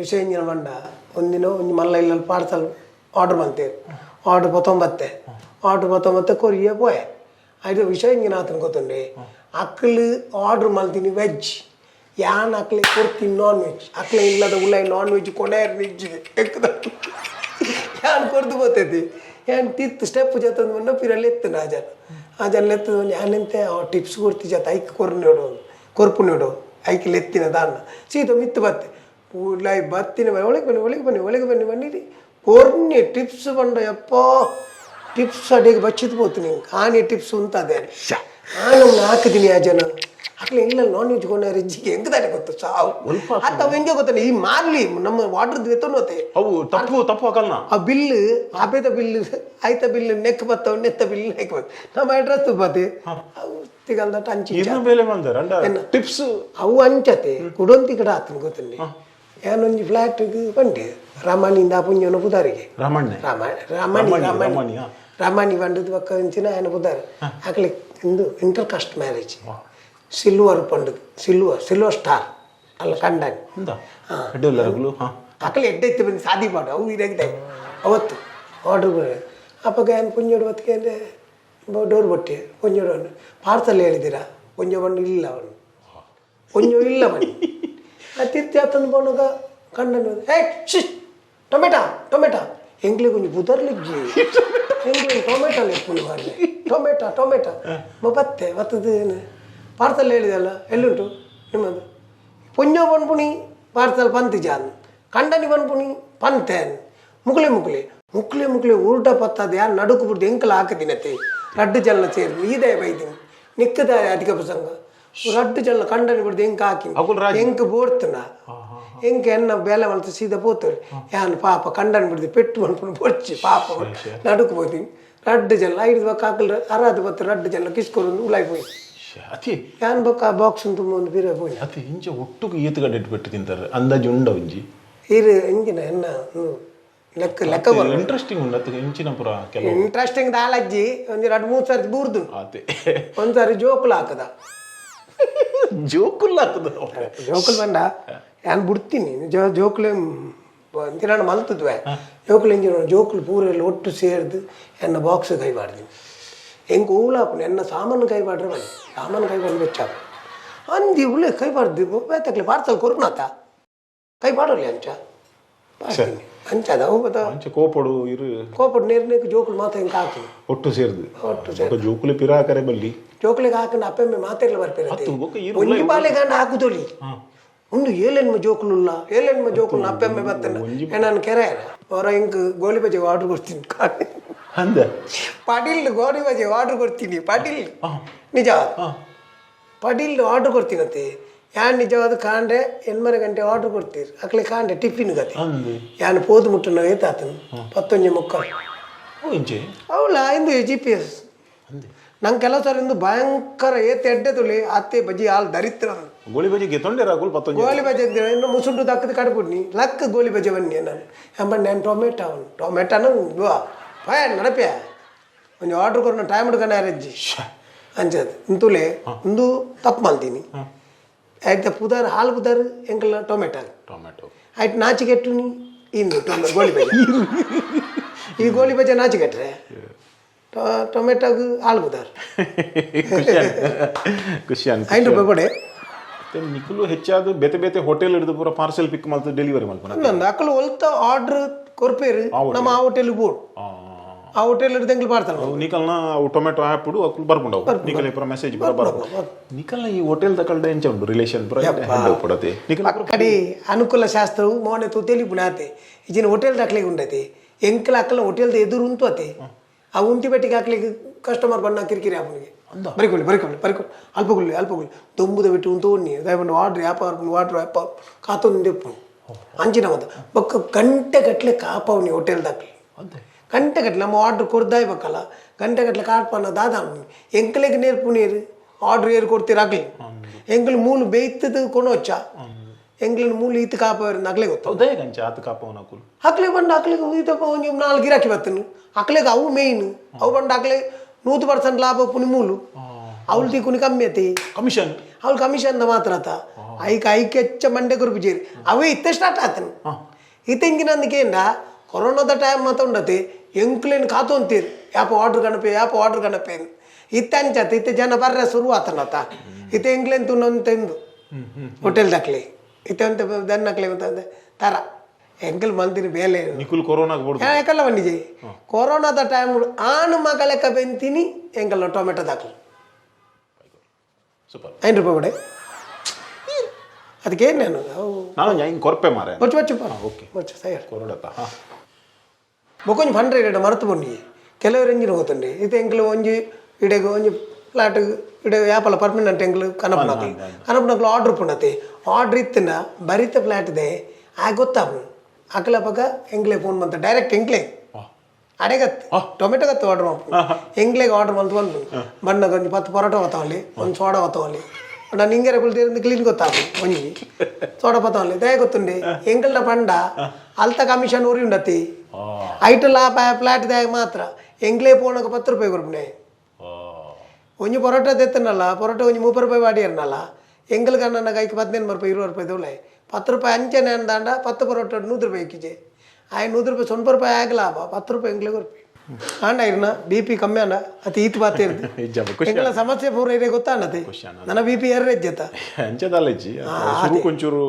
ವಿಷಯ ಮಂಡ ಒಂದಿನ ಒಂದು ಮಲ್ಲ ಇಲ್ಲಲ್ಲಿ ಪಾರ್ಸಲ್ ಆರ್ಡರ್ ಮಾಡ್ತೇವೆ ಆರ್ಡರ್ 19 ಆರ್ಡರ್ 19 ಕೊರಿಯ ಪೋಯ ಅದು ವಿಷಯ ಇಂಜಿನ ಆತನ ಗೊತ್ತುಂಡೆ ಅಕ್ಕಳು ಆರ್ಡರ್ ಮಾಡ್ತೀನಿ ವೆಜ್ ಯಾನ್ ಅಕ್ಕಳಿಗೆ ಕೊಡ್ತೀನಿ ನಾನ್ ವೆಜ್ ಅಕ್ಕಳ ಇಲ್ಲದ ಉಳ್ಳಾಯಿ ನಾನ್ ವೆಜ್ ಕೊನೆ ವೆಜ್ ಯಾನ್ ಕೊಡ್ದು ಬರ್ತೈತಿ ಯಾನ್ ತಿತ್ತು ಸ್ಟೆಪ್ ಜೊತೆ ಬಂದು ಪಿರಲ್ಲಿ ಎತ್ತನ ಆಜಲ್ಲಿ ಎತ್ತದ ಯಾನೆಂತೆ ಟಿಪ್ಸ್ ಕೊಡ್ತಿ ಜೊತೆ ಐಕ್ ಕೊರ್ಪು ನೋಡು ಐಕಿಲ್ ಎತ್ತಿನ ದಾನ್ನ ಸೀದಾ ಮಿತ್ತು ಬತ್ತೆ ಉಳ್ಳಾಯಿ ಬತ್ತಿನ ಒಳಗೆ ಬನ್ನಿರಿ ಕೊರ್ನಿ ಟಿಪ್ಸ್ ಬಂಡ ಯಪ್ಪ ಟಿಪ್ಸ್ ಅಡಿಗೆ ಬಚ್ಚಿದ್ ಬೋತೀನಿ ಆನೆ ಟಿಪ್ಸ್ ಉಂಟದೆ ನಾನು ಹಾಕಿದ್ದೀನಿ ಆ ಜನ ಅಕ್ಲೆ ಇಲ್ಲ ನಾನ್ ವೆಜ್ ಕೊಂಡ ರಿಜ್ಜಿಗೆ ಹೆಂಗದಾನೆ ಗೊತ್ತು ಸಾವು ಅತ್ತ ಹೆಂಗೆ ಗೊತ್ತಾನೆ ಈ ಮಾರ್ಲಿ ನಮ್ಮ ವಾಟರ್ದು ಎತ್ತೋತೆ ಅವು ತಪ್ಪು ಆಗಲ್ಲ ಆ ಬಿಲ್ ಆಪೇದ ಬಿಲ್ ಆಯ್ತ ಬಿಲ್ ನೆಕ್ ಬತ್ತವ ನೆತ್ತ ಬಿಲ್ ನೆಕ್ ಬತ್ತ ನಮ್ಮ ಅಡ್ರೆಸ್ ಬತ್ತೆ ತಿಗಲ್ದ ಅಂಚಿ ಟಿಪ್ಸ್ ಅವು ಅಂಚತೆ ಕುಡೊಂತಿ ಕಡೆ ಆತನ ಗೊತ್ತಂడి ಏನೊಂದು ಫ್ಲಾಟ್ಗೆ ಬಂಡೆ ರಾಮಾಣಿಂದ ಪುಂಜನ ಪುದಾರಿಗೆ ರಾಮಾಣಿ ಬಂಡದ ಪಕ್ಕ ಇಂಚಿನ ಏನು ಪುದಾರ ಆಕಲೆ ಇಂದು ಇಂಟರ್ ಕಾಸ್ಟ್ ಮ್ಯಾರೇಜ್ ಸಿಲ್ವರ್ ಪಂಡದು ಸಿಲ್ವರ್ ಸ್ಟಾರ್ ಅಲ್ಲ ಕಂಡಾನಿ ಆಕಲೆ ಎಡ್ಡೈತೆ ಬಂದು ಸಾದಿ ಮಾಡು ಅವು ಇದಾಗಿದೆ ಅವತ್ತು ಆರ್ಡ್ರ್ ಬರ ಅಪ್ಪಾಗ ಏನು ಪುಂಜೋಡು ಹೊತ್ತಿಗೆ ಅಂದರೆ ಡೋರ್ ಬಟ್ಟೆ ಪುಂಜೋಡು ಪಾರ್ಸಲ್ ಹೇಳಿದ್ದೀರಾ ಪುಂಜ ಬಂದು ಇಲ್ಲ ಅವನು ಪುಂಜೋ ಇಲ್ಲ ಬನ್ನಿ ತಿರ್ತಿ ಆತಂದು ಬಂದಾಗ ಕಂಡನು ಟೊಮೆಟಾ ಎಂಗ್ಲಿ ಕೊಂಚ ಬುದರ್ಲಿಜ್ಜಿ ಎಂಗ್ಲಿ ಟೊಮೆಟೊ ಲೆಪ್ಪುಣಿ ಮಾಡಿ ಟೊಮೆಟೊ ಬತ್ತೆ ಬತ್ತದು ಪಾರ್ಸಲ್ ಹೇಳಿದಲ್ಲ ಎಲ್ಲಿಂಟು ನಿಮ್ಮದು ಪುಂಜೋ ಬಂದ್ಪುಣಿ ಪಾರ್ಸಲ್ ಪಂತಿ ಜಾನ್ ಕಂಡನಿ ಬಂದ್ಪುಣಿ ಪಂತೇನ್ ಮುಕ್ಲೆ ಉಲ್ಟ ಪತ್ತದ ಯಾರು ನಡುಕು ಬಿಡ್ದು ಎಂಕಲ ಹಾಕಿದಿನತ್ತೆ ರಡ್ಡು ಜಲ್ಲ ಸೇರಿ ಈದೇ ಬೈದಿನಿ ನಿಕ್ಕದ ಅಧಿಕ ಪ್ರಸಂಗ ರಡ್ಡು ಜಲ್ಲ ಕಂಡನಿ ಬಿಡ್ದು ಎಂಕ ಹಾಕಿ ಎಂಕ ಬೋಡ್ತನ ಎಂಕ ಎನ್ನ ಬೇಲೆ ಮಲ್ತ ಸೀದಾ ಪೋತವ್ರಿ ಯಾನು ಪಾಪ ಕಂಡನ್ ಬಿಡ್ದು ಪೆಟ್ಟು ಅನ್ಕೊಂಡು ಬೊಚ್ಚಿ ಪಾಪ ನಡುಕು ಹೋಗ್ತೀನಿ ರಡ್ಡು ಜಲ್ಲ 5 ಬಕ್ಕ ಹಾಕಲ್ ಅರಾದು ಬತ್ತ ರಡ್ಡು ಜಲ್ಲ ಕಿಸ್ಕೊಂಡು ಉಳಾಯಿ ಹೋಯ್ ಯಾನ್ ಬಕ್ಕ ಬಾಕ್ಸ್ ತುಂಬ ಒಂದು ಬೀರ ಹೋಯ್ ಅತಿ ಇಂಚ ಒಟ್ಟುಗೆ ಈತಗಡ್ಡೆ ಇಟ್ಬಿಟ್ಟು ತಿಂತಾರೆ ಅಂದಾಜು ಉಂಡ ಒಂಜಿ ಇದು ಇಂಜಿನ ಎನ್ನ ಲೆಕ್ಕ ಇಂಟ್ರೆಸ್ಟಿಂಗ್ ಉಂಡು ಅದಕ್ಕೆ ಇಂಚಿನ ಪುರ ಕೆಲವು ಇಂಟ್ರೆಸ್ಟಿಂಗ್ ದಾಲಜ್ಜಿ ಒಂದು 2-3 ಸರ್ತಿ ಬೂರ್ದು ಒಂದ್ಸಾರಿ ಜೋಕುಲು ಹಾಕದ ಜೋಕುಲ್ ಬಂಡ ನಾನು ಬಿಡ್ತೀನಿ ಜೋಕುಲೆ ಇಂಚಿನ ಮಲ್ತದ್ವೆ ಜೋಕುಲು ಇಂಜಿನ ಜೋಕುಲು ಪೂರೆಲ್ಲ ಒಟ್ಟು ಸೇರಿದು ಎನ್ನ ಬಾಕ್ಸ್ ಕೈ ಮಾಡಿದ್ದೀನಿ ಹೆಂಗೆ ಊಳಾಪು ಎನ್ನ ಸಾಮಾನು ಕೈ ಮಾಡ್ರೆ ಬನ್ನಿ ಸಾಮಾನು ಕೈ ಮಾಡಿ ಬೆಚ್ಚಾಪ ಅಂದಿ ಉಳ್ಳೆ ಕೈ ಮಾಡ್ದು ಬೇತಕ್ಲೆ ಪಾರ್ಸಲ್ ಕೊರ್ನಾತ ಕೈ ಮಾಡೋಲ್ಲ ಅಂಚ ಅಂಚದ ಕೋಪಡು ನೀರ್ನೇಕು ಜೋಕುಲು ಮಾತ ಹಿಂಗೆ ಹಾಕಿ ಒಟ್ಟು ಸೇರಿದು ಜೋಕುಲೆ ಪಿರಾಕರೆ ಬಲ್ಲಿ ಜೋಕುಲಿಗೆ ಹಾಕೊಂಡು ಅಪ್ಪಮ್ಮೆ ಮಾತೆಲ್ಲ ಬರ್ತಾರೆ ಒಂಜಿ ಬಾಲೆ ಗಂಡ ಹಾಕುದೊಲಿ ಒಂದು ಏಳೆನ್ಮ ಜೋಕುಲುಲ್ಲ ಏಳೆನ್ಮ ಜೋಕುಲು ಅಪ್ಪಮ್ಮೆ ಬರ್ತೇನೆ ನಾನು ಕೆರೆ ಅವರ ಹಿಂಗೆ ಗೋಳಿ ಬಜೆ ಆರ್ಡ್ರ್ ಕೊಡ್ತೀನಿ ಪಾಟೀಲ್ ಗೋಳಿ ಬಜೆ ಆರ್ಡ್ರ್ ಕೊಡ್ತೀನಿ ಪಾಟೀಲ್ ನಿಜ ಪಾಟೀಲ್ ಆರ್ಡ್ರ್ ಕೊಡ್ತೀನತ್ತೆ ಯಾನ್ ನಿಜವಾದ ಕಾಂಡೆ 8:30 ಗಂಟೆ ಆರ್ಡ್ರ್ ಕೊಡ್ತೀರಿ ಅಕ್ಲೆ ಕಾಂಡೆ ಟಿಫಿನ್ ಗತಿ ಯಾನ್ ಪೋದು ಮುಟ್ಟನ ಏತಾತನು 11:30 ಅವಳ ಇಂದು GPS ನಂಗೆ ಕೆಲವು ಸರ್ ಇಂದು ಭಯಂಕರ ಏತ್ ಎಡ್ಡೆ ತುಳಿ ಅತ್ತೆ ಬಜ್ಜಿ ಹಾಲು ದರಿತ್ರ ಗೋಳಿ ಬಜ್ಜಿಗೆ ಗೋಳಿ ಬಜ್ಜಿ ಇನ್ನು ಮುಸುಂಡು ದಕ್ಕದ ಕಡ್ಬಿಡ್ನಿ ಲಕ್ಕ ಗೋಳಿ ಬಜ್ಜಿ ಬನ್ನಿ ನಾನು ಎಂಬ ನಾನು ಟೊಮೆಟೊನು ಭಯ ನಡಪೆ ಒಂದು ಆರ್ಡ್ರ್ ಕೊಡ ಟೈಮ್ ಹಿಡ್ಕೊಂಡು ಯಾರಜ್ಜಿ ಅಂಚದು ಇಂತುಲೆ ಒಂದು ತಪ್ಪು ಮಾಡ್ತೀನಿ ಆಯ್ತು ಪುದಾರ್ ಹಾಲು ಪುದಾರ್ ಎಂಕಲ್ಲ ಟೊಮೆಟೊ ಆಯ್ತು ನಾಚಿಕೆಟ್ಟು ನೀ ಇನ್ನು ಗೋಳಿ ಬಜ್ಜಿ ಈ ಗೋಳಿ ಬಜ್ಜಿ ನಾಚಿಕೆಟ್ರೆ ಟೊಮೆಟೊಗೆ ಹಾಲು ಪುದಾರ್ ಖುಷಿ 5 ರೂಪಾಯಿ ಕೊಡೆ ನಿಖಲು ಹೆಚ್ಚಾದ ಬೇತೆ ಹೋಟೆಲ್ ಹಿಡಿದು ಪೂರ ಪಾರ್ಸೆಲ್ ಪಿಕ್ ಮಾಡ್ತಾರೆ ಡೆಲಿವರಿ ಮಾಡ್ಕೊಂಡು ನಂದು ಅಕ್ಕಲು ಹೊಲ್ತ ಆರ್ಡ್ರ್ ಕೊರ್ಪೇರು ನಮ್ಮ ಆ ಹೋಟೆಲ್ ಬೋರ್ಡ್ ಆ ಹೋಟೆಲ್ ಹಿಡಿದು ಎಂಗ್ಲು ಮಾಡ್ತಾರೆ ನಿಕಲ್ನ ಟೊಮೆಟೊ ಹಾಕ್ಬಿಡು ಅಕ್ಕಲು ಬರ್ಕೊಂಡವು ನಿಕಲ್ ಪೂರ ಮೆಸೇಜ್ ನಿಕಲ್ನ ಈ ಹೋಟೆಲ್ ತಕಲ್ಡೆ ಎಂಚ ಉಂಟು ರಿಲೇಷನ್ ಪಡತೆ ಕಡೆ ಅನುಕೂಲ ಶಾಸ್ತ್ರವು ಮೋನೆ ತುತ್ತೇಲಿ ಬುಣಾತೆ ಈಜಿನ ಹೋಟೆಲ್ ದಾಖಲೆಗೆ ಉಂಡತೆ ಎಂಕಲ ಅಕ್ಕಲ ಹೋಟೆಲ್ದ ಎದುರು ಉಂಟು ಅತೆ ಆ ಉಂಟಿ ಬೆಟ್ಟಿಗೆ ಹಾಕ್ಲಿಕ್ಕೆ ಕಸ್ಟಮರ್ ಬಣ್ಣ ಕಿರಿಕಿರಿ ಅವನಿಗೆ ಬರಿಕೊಳ್ಳಿ ಅಲ್ಪಗೊಳ್ಳಿ ತೊಂಬುದ ಬಿಟ್ಟು ಉಂಟು ಉಣ್ಣಿ ದಯವಿಟ್ಟು ವಾಟ್ರ್ ಕಾತೊಂದು ದೆಪ್ಪು ಅಂಚಿನ ಮದ ಬೊಕ್ಕ ಗಂಟೆ ಗಟ್ಟಲೆ ಕಾಪವನಿ ಹೋಟೆಲ್ ದಾಕ್ಲಿ ಗಂಟೆ ಗಟ್ಟಲೆ ನಮ್ಮ ಆರ್ಡ್ರ್ ಕೊಡ್ದಾಯ್ಬೇಕಲ್ಲ ಗಂಟೆ ಗಟ್ಟಲೆ ಕಾಡ್ಪನ್ನ ದಾದ ಎಂಕಲೆಗೆ ನೇರ್ಪು ನೀರು ಆರ್ಡ್ರ್ ಏರು ಕೊಡ್ತೀರಾಗ್ಲಿ ಎಂಕಲ್ ಮೂಲು ಬೇಯ್ತದ ಕೊಣೋಚ್ಚ ಎಂಗ್ಲಿನ ಮೂಲ ಈತ ಕಾಪವರಿಂದ ಅಕ್ಲೆ ಗೊತ್ತು ಅಕ್ಲೆ ಬಂದು ಅಕ್ಲೆಗೆ ಈತಪ್ಪ ಒಂದು 4 ಗಿರಾಕಿ ಬರ್ತನು ಅಕ್ಲೆಗೆ ಅವು ಮೇಯ್ನು ಅವು ಬಂದು ಅಕ್ಲೆ 100% ಲಾಭ ಪುನಿ ಮೂಲು ಅವಳು ತಿಕ್ಕುನಿ ಕಮ್ಮಿ ಐತಿ ಕಮಿಷನ್ ಅವಳು ಕಮಿಷನ್ ಮಾತ್ರ ಆತ ಐಕೆ ಹೆಚ್ಚ ಮಂಡೆ ಗ್ರೂಪ್ ಜೇರಿ ಅವೇ ಇತ್ತೆ ಸ್ಟಾರ್ಟ್ ಆತನು ಇತ್ತೆಂಗಿನಂದಕ್ಕೇಂಡ ಕೊರೋನಾದ ಟೈಮ್ ಮಾತ್ರ ಉಂಡತಿ ಎಂಕ್ಲೇನು ಕಾತೊಂತೀರಿ ಯಾಪ ಆರ್ಡ್ರ್ ಕಣಪೆ ಇತ್ತೆ ಅಂಚತ್ತೆ ಇತ್ತೆ ಜನ ಬರ್ರೆ ಶುರು ಆತನತ ಇತ್ತೆ ಎಂಕ್ಲೇನು ತುನ್ನೊಂತೆಂದು ಹೋಟೆಲ್ ದಕ್ಲಿ ಇತ್ತೆ ಅಂತ ದನ್ನಕ್ಲೆ ಅಂತಂದೆ ತರ ಎಂಕಲ್ ಮಂದಿನ ಬೇಲೆ ನಿಕುಲ್ ಕೊರೋನಾ ಯಾಕಲ್ಲ ಬಂದಿಜಿ ಕೊರೋನಾದ ಟೈಮ್ ಆನು ಮಗಲೆಕ್ಕ ಬೆಂತೀನಿ ಎಂಕಲ್ ಟೊಮೆಟೊ ದಾಖಲು ಸೂಪರ್ ₹5 ಬಡೆ ಅದಕ್ಕೇನು ನಾನು ಹಿಂಗೆ ಕೊರಪೆ ಮಾರೆ ಬಚ್ಚು ಓಕೆ ಸರಿ ಕೊರೋಡತ್ತ ಬೊಕೊಂಜಿ ಪಂಡ್ರೆ ಇಡ ಮರೆತು ಬನ್ನಿ ಕೆಲವರು ಎಂಜಿನ ಹೋತಂಡಿ ಇದು ಎಂಕಲು ಒಂಜಿ ಇಡೆಗೆ ಒಂಜಿ ಫ್ಲಾಟ್ ಇಡೆ ಯಾಪಲ್ಲ ಪರ್ಮನೆಂಟ್ ಎಂಕಲು ಕನಪನಕ್ಲು ಆರ್ಡ್ರ್ ಪುಣತಿ ಆರ್ಡ್ರ್ ಇತ್ತಿನ ಬರಿತ ಫ್ಲಾಟ್ದೆ ಗೊತ್ತಾಪು ಅಕ್ಕಲ ಪಕ್ಕ ಎಂಕ್ಲೆ ಫೋನ್ ಬಂತ ಡೈರೆಕ್ಟ್ ಎಂಕ್ಲೆ ಅಡೆಗತ್ತು ಟೊಮೆಟೊ ಗತ್ತು ಆರ್ಡ್ರ್ ಮಾಡ್ಕೊಂಡು ಎಂಕ್ಲೆಗೆ ಆರ್ಡ್ರ್ ಮಾಡ್ತು ಬಂದು ಬಣ್ಣಗೆ ಒಂದು 10 ಪರೋಟ ಹೊತ್ತವಲ್ಲಿ ಒಂದು ಸೋಡಾ ಹೊತ್ತವಲ್ಲಿ ನಾನು ಹಿಂಗೆ ಕುಳಿತಿருந்து ಕ್ಲೀನ್ ಗೊತ್ತಾಪು ಒಂಜಿ ಸೋಡಾ ಪತ್ತವಲ್ಲಿ ದಯ ಗೊತ್ತುಂಡಿ ಎಂಕಲ್ನ ಪಂಡ ಅಲ್ತ ಕಮಿಷನ್ ಊರಿ ಉಂಡತಿ ಐಟಲ್ ಆ ಫ್ಲಾಟ್ ದಾಗ ಮಾತ್ರ ಎಂಕ್ಲೆ ಪೋಣಕ್ಕೆ ₹10 ಕೊಡ್ಬಿನೆ ಒಂಜಿ ಪರೋಟ ತೆತ್ತನಲ್ಲ ಪರೋಟ ಒಂಜಿ ₹30 ವಾಡಿಯರ್ನಲ್ಲ ಎಂಗಲ್ಗೆ ನನ್ನ ಕೈಗೆ ₹15 ₹20 ದೊಳೆ ₹10 ಅಂಚನೆ ಅಂದಾಂಡ 10 ಪರೋಟ ₹100 ಇಕ್ಕಿಜೆ ಆಯ್ ₹100 ₹90 ಆಗ ಲಾಭ ₹10 ಎಂಗ್ಲೆ ಕೊರ್ಪಿ ಆಂಡ ಇರ್ನ BP ಕಮ್ಮಿ ಅನ್ನ ಅತಿ ಈತ್ ಬಾತಿರ್ದು ಎಂಗಲ ಸಮಸ್ಯೆ ಪೂರ ಇದೆ ಗೊತ್ತಾಣತಿ ನನ್ನ BP ಎರ್ರೆಜ್ಜತ ಅಂಚದಲ್ಲಜ್ಜಿ ಕೊಂಚೂರು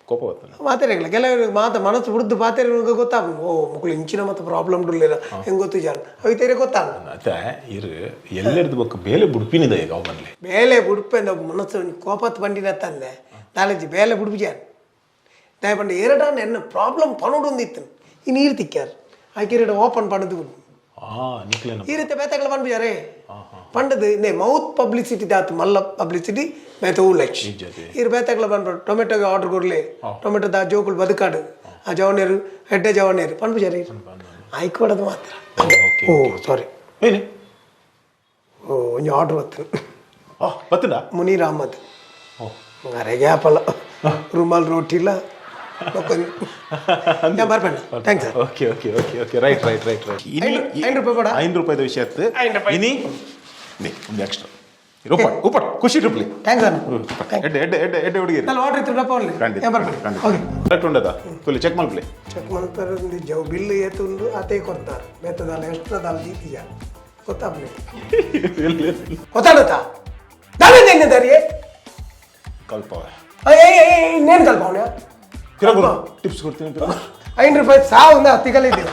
ಕೋಪ ಬರ್ತದೆ ಮಾತಾಡಿಲ್ಲ ಕೆಲವರಿಗೆ ಮನಸ್ಸು ಹುಡ್ದು ಪಾತೇರಿಗೆ ಗೊತ್ತಾಗ ಮಕ್ಕಳು ಇಂಚಿನ ಮತ್ತೆ ಪ್ರಾಬ್ಲಮ್ ಇರಲಿಲ್ಲ ಹೆಂಗೆ ಗೊತ್ತು ಜಾರ ಅవి ತೇರೆ ಗೊತ್ತಾಗ ಅತ್ತೆ ಇರು ಎಲ್ಲರದು ಬಕ್ಕ ಬೇಲೆ ಬುಡ್ಪಿನಿದೆ ಈಗ ಅವನಲ್ಲಿ ಬೇಲೆ ಬುಡ್ಪೆ ಮನಸ್ಸು ಕೋಪತ್ ಬಂಡಿನ ತಂದೆ ನಾಲೆಜ್ ಬೇಲೆ ಬುಡ್ಪು ಜಾರ ದಯ ಪಂಡ ಎರಡನ್ನ ಎನ್ನ ಪ್ರಾಬ್ಲಮ್ ಪನೋಡೊಂದಿತ್ತು ಈ ನೀರು ತಿಕ್ಕ್ಯಾರ ಆಕೆ ಓಪನ್ ಪಣದು ಬಿಡು ಈ ರೀತಿ ಬೇತಗಳು ಪಂಡ್ಬಿಜಾರೆ ಪಂಡದು ನೇ ಮೌತ್ ಪಬ್ಲಿಸಿಟಿ ದಾತು ಮಲ್ಲ ಪಬ್ಲಿಸಿಟಿ ಬೇತ ಊರ್ಲಕ್ಷ ಇರು ಬೇತಗಳು ಪಂಡ್ಬಿಡು ಟೊಮೆಟೊಗೆ ಆರ್ಡರ್ ಕೊಡ್ಲಿ ಟೊಮೆಟೊ ದಾ ಜೋಕುಲು ಬದುಕಾಡು ಆ ಜವನೇರು ಹೆಡ್ಡೆ ಜವನೇರು ಪಂಡ್ಬಿಜಾರೆ ಆಯ್ಕೊಡೋದು ಮಾತ್ರ ಓ ಸಾರಿ ಏನು ಒಂಜಿ ಆರ್ಡ್ರ್ ಬರ್ತದೆ ಮುನೀರ್ ಅಹಮದ್ ಅರೆ ಗ್ಯಾಪಲ್ಲ ರುಮಾಲ್ ರೋಟಿಲ್ಲ ಬರ್ಬೇಡ thanks okay okay okay okay right right right right ₹5 ಬೇಡ ₹5 ವಿಷಯ ಇನಿ ಒಂದು ಎಕ್ಸ್ಟ್ರಾ ಉಪ್ಪಟ್ ಉಪ್ಪಟ್ ಖುಷಿ ಟ್ರಿಪ್ಲಿ ಥ್ಯಾಂಕ್ಸ್ ಎಡ್ಡೆ ಎಡ್ಡೆ ಎಡ್ಡೆ ಎಡ್ಡೆ ಹುಡುಗಿರಿ ನಾನು ಆರ್ಡರ್ ಇತ್ತು ಡಪ್ಪ ಒಳ್ಳೆ ಖಂಡಿತ ಓಕೆ ಕರೆಕ್ಟ್ ಉಂಡದ ಫುಲ್ ಚೆಕ್ ಮಾಡ್ಲಿ ಚೆಕ್ ಮಾಡ್ತಾರೆ ಜವ್ ಬಿಲ್ ಏತುಂಡು ಅದೇ ಕೊಡ್ತಾರೆ ಬೇತದಲ್ಲ ಎಷ್ಟದಲ್ಲ ದೀತಿಯ ಗೊತ್ತಾಗ್ಲಿ ಗೊತ್ತಾಡುತ್ತಾ ದಾವೇಂದ್ರ ಹೆಂಗಿದ್ದಾರೆ ಕಲ್ಪವ ಇನ್ನೇನು ಕಲ್ಪವನ ಟಿಪ್ಸ್ ಕೊಡ್ತೀನಿ ₹5 ಸಾವು ತಿಗಲಿದ್ದೀರ